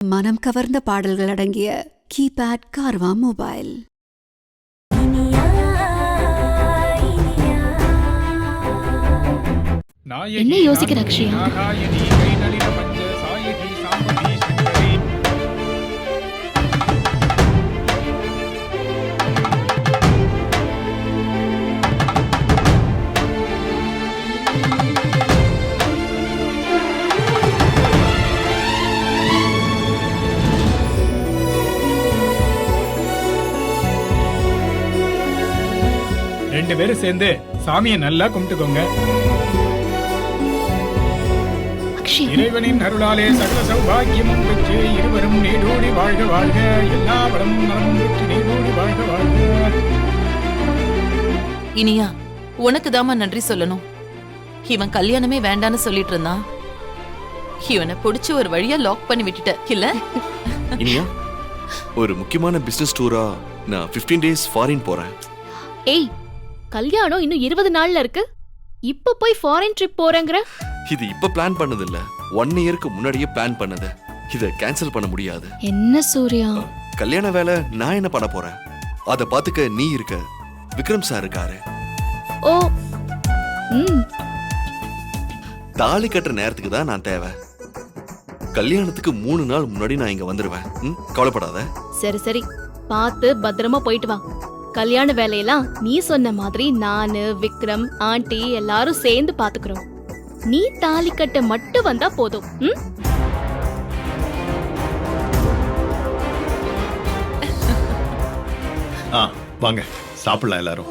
மனம் கவர்ந்த பாடல்கள் அடங்கிய கீபேட் கார்வா மொபைல். என்ன யோசிக்கிற அக்ஷயா? ரெண்டு பேரும் சேர்ந்து சாமியை நல்லா கும்பிட்டுக்கோங்க. இறைவனின் அருளாலே சகல சௌபாகியமும் பெற்று இருவரும் நீடோடி வாழ்க வாழ்க. எல்லா வளமும் நலமும் பெற்று நீடோடி வாழ்க வாழ்க. இனியா, உனக்கு தாமா நன்றி சொல்லணும். இவன் கல்யாணமே வேண்டான்னு சொல்லிட்டு இருந்தான். இவனை புடிச்சு ஒரு வழியா லாக் பண்ணி விட்டுட்ட இல்ல? இனியா, ஒரு முக்கியமான பிசினஸ் டூரா நான் 15 days ஃபாரின் போறேன். ஏய், கல்யாணம் இன்னும் 20 நாள்ல இருக்கு. இப்ப போய் ஃபாரின் ட்ரிப் போறேங்கற? இது இப்ப பிளான் பண்ணது இல்ல, 1 yearக்கு முன்னாடியே பிளான் பண்ணது. இத கேன்சல் பண்ண முடியாது. என்ன சூர்யா? கல்யாண வேலை நான் என்ன பண்ண போறேன்? அத பாத்துக்க நீ இருக்க, விக்ரம் சார் இருக்காரு. ஓ, தாலி கட்டுற நேரத்துக்கு தான் நான் தேவை. கல்யாணத்துக்கு 3 நாள் முன்னாடி நான் இங்க வந்துருவேன். கவலைப்படாத. சரி சரி, பார்த்து பத்திரமா போயிட்டு வா. கல்யாண வேலையெல்லாம் நீ சொன்ன மாதிரி நானு, விக்ரம், ஆண்டி எல்லாரும் சேர்ந்து பாத்துக்கிறோம். நீ தாலி கட்ட மட்டும் வந்தா போதும். வாங்க சாப்பிடலாம் எல்லாரும்.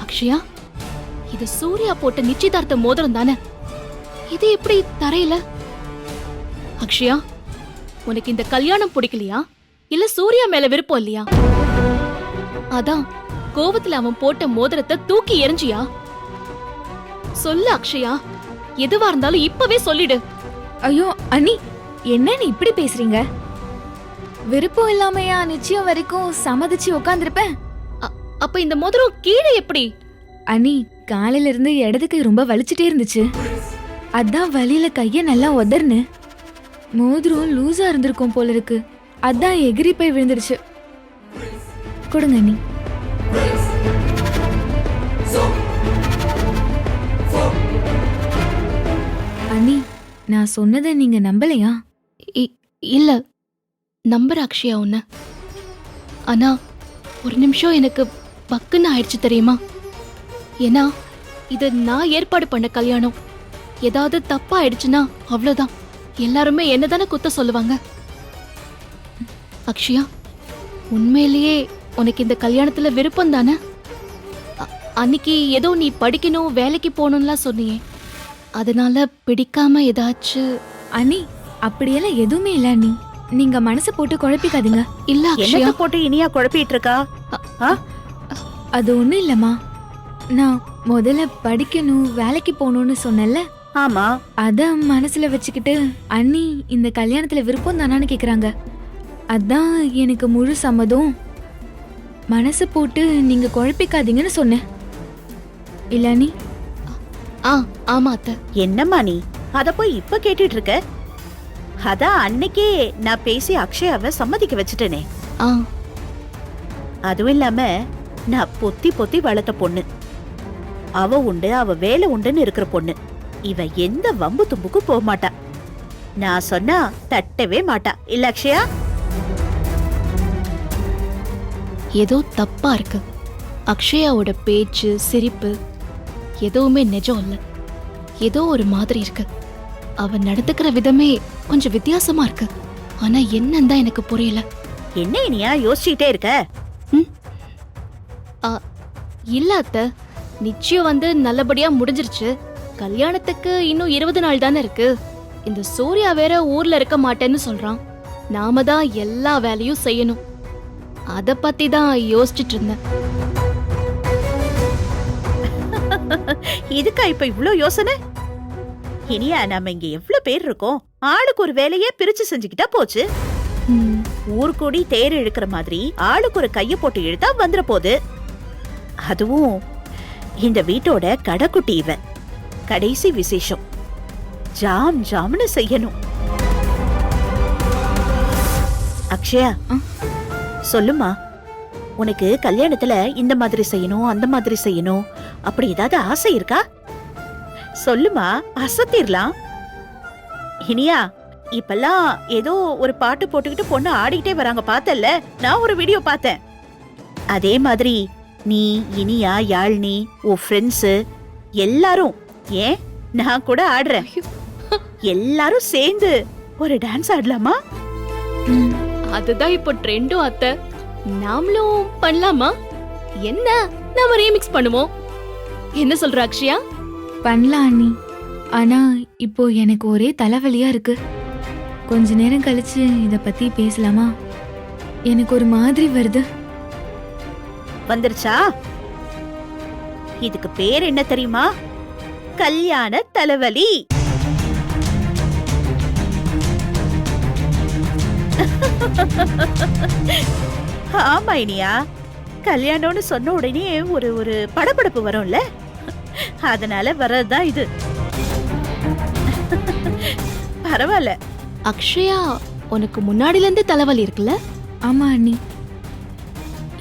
அக்ஷயா, இது சூர்யா போட்ட நிச்சயதார்த்த மோதிரம் தானே? இது எப்படி தரையில? அக்ஷயா, உனக்கு இந்த கல்யாணம் பிடிக்கலையா இல்ல சூர்யா மேல விருப்பம் இல்லையா? அதான் கோவத்துல அவன் போட்ட மோதிரத்தை தூக்கி எறிஞ்சியா? சொல்லு அக்ஷயா, எதுவா இருந்தாலும் இப்பவே சொல்லிடு. ஐயோ அண்ணி, என்ன நீ இப்படி பேசுறீங்க? விருப்பம் இல்லாமையா நிச்சயம் வரைக்கும் சம்மதிச்சு உட்கார்ந்திருப்பேன்? அப்ப இந்த மோதிரம் கீழே எப்படி? அண்ணி, காலையில இருந்து இடது கை ரொம்ப வலிச்சுட்டே இருந்துச்சு. அதான் வலியில கைய நல்லா உதர்னு. மோதிரம் லூசா இருந்திருக்கும் போல இருக்கு. அதான் எகிரி போய் விழுந்துருச்சு. கொடுங்க அண்ணி. அண்ணி, நான் சொன்னதை நீங்க நம்பலையா? இல்ல, நம்புற அக்ஷயா உன்ன. ஆனா ஒரு நிமிஷம் எனக்கு பக்குன்னு ஆயிடுச்சு தெரியுமா? ஏன்னா இது நான் ஏற்பாடு பண்ண கல்யாணம். ஏதாவது தப்பா ஆயிடுச்சுன்னா அவ்வளவுதான், எல்லாருமே என்னதானே குத்த சொல்லுவாங்க. அக்ஷயா, உண்மையிலேயே உனக்கு இந்த கல்யாணத்துல விருப்பம் தானே? அன்னைக்கு ஏதோ நீ படிக்கணும், வேலைக்கு போகணும்லாம் சொன்னியே, அதனால பிடிக்காம ஏதாச்சும்? அண்ணி, அப்படியெல்லாம் எதுவுமே இல்ல அண்ணி. நீங்க மனசு போட்டு குழப்பிக்காதீங்க. இல்ல அக்ஷயா, போட்டு இனியா குழப்பிட்டு இருக்கா? அது ஒண்ணும் இல்லம்மா. நான் முதல்ல படிக்கணும், வேலைக்கு போகணும்னு சொன்னேன்ல. ஆமா, அத மனசுல வச்சுக்கிட்டு அண்ணி இந்த கல்யாணத்துல விருப்பம் தானான்னு கேக்குறாங்க. அதான் எனக்கு முழு சம்மதம். மனசு போட்டு நீங்க குழப்பிக்காதீங்கன்னு சொன்னேன். இல்ல அண்ணி? ஆமா அத்தை. என்னம்மா நீ அத போய் இப்ப கேட்டுட்டு இருக்க? அதான் அன்னைக்கே நான் பேசி அக்ஷயாவை சம்மதிக்க வச்சுட்டேனே. அதுவும் இல்லாம நான் பொத்தி பொத்தி வளர்த்த பொண்ணு. அவ உண்டு, அவ வேலை உண்டுன்னு இருக்கிற பொண்ணு. இவ எந்த வம்பு தும்புக்கு போக மாட்டா. நான் சொன்னா தட்டவே மாட்டா. இல்ல அக்ஷயா? ஏதோ தப்பா இருக்கு. அக்ஷயாவோட பேச்சு, சிரிப்பு எதுவுமே நிஜம் இல்ல. ஏதோ ஒரு மாதிரி இருக்கு. அவ நடந்துக்கிற விதமே கொஞ்சம் வித்தியாசமா இருக்கு. ஆனா என்னன்னு தான் எனக்கு புரியல. என்ன இனியா யோசிச்சுட்டே இருக்க? இல்ல அத்தை, நிச்சயம் வந்து நல்லபடியா முடிஞ்சிருச்சு. கல்யாணத்துக்கு இன்னும் 20 நாள் தானே இருக்கு. இந்த சூர்யா வேற ஊர்ல இருக்க மாட்டேன்னு சொல்றான். நாம தான் எல்லா வேலையும் செய்யணும். அத பத்தி தான் யோசிச்சுட்டு இருந்தேன். இதுக்கா இப்ப இவ்ளோ யோசனை? இனியா, நாம இங்க எவ்வளவு பேர் இருக்கோம், ஆளுக்கு ஒரு வேலையே பிரிச்சு செஞ்சுக்கிட்டா போச்சு. ஊர்கூடி தேர் இழுக்கிற மாதிரி ஆளுக்கு ஒரு கைய போட்டு இழுத்தா வந்துட போகுது. அதுவும் இந்த வீட்டோட கடைக்குட்டி இவ. கடைசி விசேஷம் ஜாம் ஜாம்னு செய்யணும். அக்ஷயா, சொல்லுமா, உனக்கு கல்யாணத்துல இந்த மாதிரி செய்யணும் அந்த மாதிரி செய்யணும் அப்படி ஏதாவது ஆசை இருக்கா? சொல்லுமா, அசத்திரலாம். இனியா, இப்பெல்லாம் ஏதோ ஒரு பாட்டு போட்டுக்கிட்டு பொண்ணு ஆடிக்கிட்டே வராங்க, பார்த்தல்ல? நான் ஒரு வீடியோ பார்த்தேன். அதே மாதிரி நீ, இனியா, யாழ்னி, உன் ஃப்ரெண்ட்ஸ் எல்லாரும், ஏன் நான் கூட ஆடுறேன், எல்லாரும் சேர்ந்து ஒரு டான்ஸ் ஆடலாமா? அதுதான் இப்போ ட்ரெண்டும் அத்தை. நாமளும் பண்ணலாமா? என்ன, நாம ரீமிக்ஸ் பண்ணுவோம். என்ன சொல்ற அக்ஷயா? பண்ணலாம் அண்ணி. ஆனா இப்போ எனக்கு ஒரே தலைவலியா இருக்கு. கொஞ்ச நேரம் கழிச்சு இத பத்தி பேசலாமா? எனக்கு ஒரு மாதிரி வருது. வந்துருச்சா? இதுக்கு பேர் என்ன தெரியுமா? கல்யாண தலைவலி. ஆமா இனியா, கல்யாணம்னு சொன்ன உடனே ஒரு ஒரு படபடப்பு வரும்ல, அதனால வர்றதுதான் இது. பரவாயில்ல. அக்ஷயா, உனக்கு முன்னாடில இருந்தே தலைவலி இருக்குல்ல? ஆமா அண்ணி.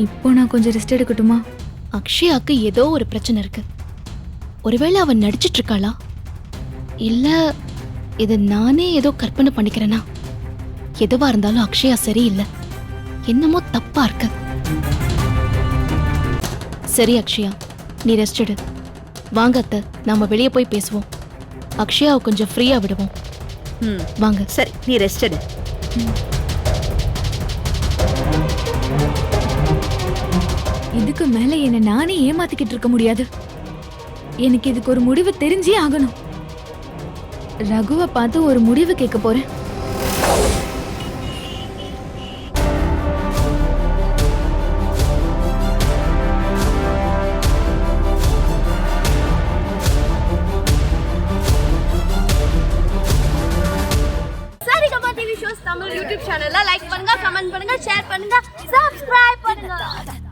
இப்போ நான் கொஞ்சம் ரெஸ்ட் எடுக்கட்டுமா? அக்ஷயாக்கு ஏதோ ஒரு பிரச்சனை இருக்கு. ஒருவேளை அவன் நடிச்சிட்டு இருக்காளா, இல்ல இத நானே ஏதோ கற்பனை பண்ணிக்கிறேனா? எதுவா இருந்தாலும் அக்ஷயா சரியில்லை, என்னமோ தப்பா இருக்கு. சரி அக்ஷயா, நீ ரெஸ்ட் எடு. வாங்க அத்தை, நாம வெளியே போய் பேசுவோம். அக்ஷயாவை கொஞ்சம் ஃப்ரீயா விடுவோம். வாங்க. சரி, நீ ரெஸ்ட் எடு. இதுக்கு மேல என்ன நானே ஏமாத்திக்கிட்டு இருக்க முடியாது. எனக்கு இதுக்கு ஒரு முடிவு தெரிஞ்சே ஆகணும். ரகுவை பார்த்து ஒரு முடிவு கேட்க போறேன். தமிழ் யூடியூப் சேனல்ல லைக் பண்ணுங்க, கமெண்ட் பண்ணுங்க, ஷேர் பண்ணுங்க, சப்ஸ்கிரைப் பண்ணுங்க.